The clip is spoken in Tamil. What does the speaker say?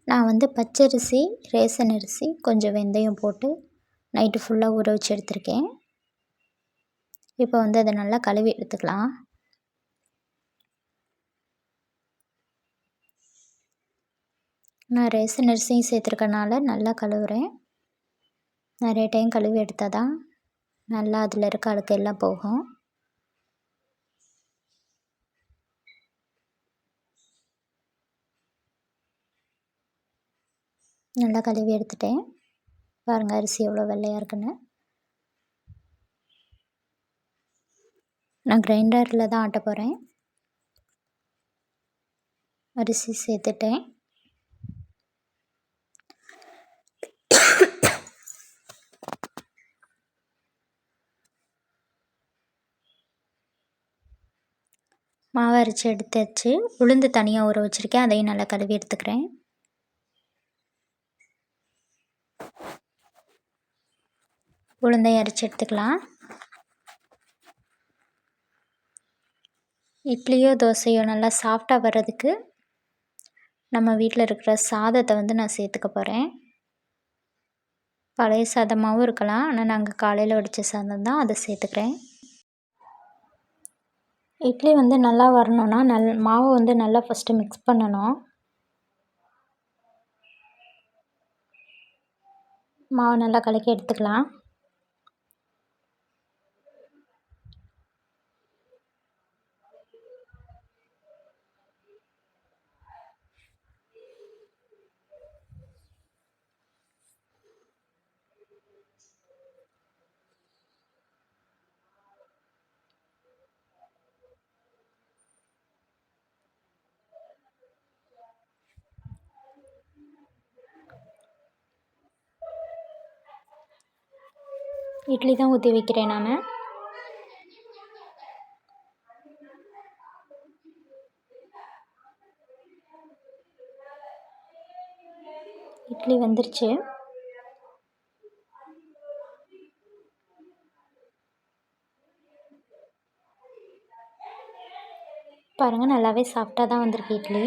நான் வந்து பச்சரிசி, ரேசன் அரிசி, கொஞ்சம் வெந்தயம் போட்டு நைட்டு ஃபுல்லாக ஊற வச்சு எடுத்திருக்கேன். இப்போ வந்து அதை நல்லா கழுவி எடுத்துக்கலாம். நான் ரேசன் அரிசியும் சேர்த்துருக்கனால நல்லா கழுவுறேன். நிறைய டைம் கழுவி எடுத்தால் தான் நல்லா அதில் இருக்க அழுக்கு எல்லாம் போகும். நல்லா கழுவி எடுத்துட்டேன். பாருங்கள் அரிசி எவ்வளோ வெள்ளையாக இருக்குன்னு. நான் கிரைண்டரில் தான் ஆட்ட போகிறேன். அரிசி சேர்த்துட்டேன். மாவு அரைச்சி எடுத்தாச்சு. உளுந்து தனியாக ஊற வச்சுருக்கேன், அதையும் நல்லா கழுவி எடுத்துக்கிறேன். உளுந்தையும் அரைச்சி எடுத்துக்கலாம். இட்லியோ தோசையோ நல்லா சாஃப்டாக வர்றதுக்கு நம்ம வீட்டில் இருக்கிற சாதத்தை வந்து நான் சேர்த்துக்க போகிறேன். பழைய சாதமாகவும் இருக்கலாம், ஆனால் நாங்கள் காலையில் வடித்த சாதம் தான், அதை சேர்த்துக்கிறேன். இட்லி வந்து நல்லா வரணுன்னா மாவு வந்து நல்லா ஃபஸ்ட்டு மிக்ஸ் பண்ணணும். மாவு நல்லா கலக்கி எடுத்துக்கலாம். இட்லி தான் ஊற்றி வைக்கிறேன் நான். இட்லி வந்துருச்சு. பாருங்கள் நல்லாவே சாஃப்டாக தான் வந்திருக்கு இட்லி.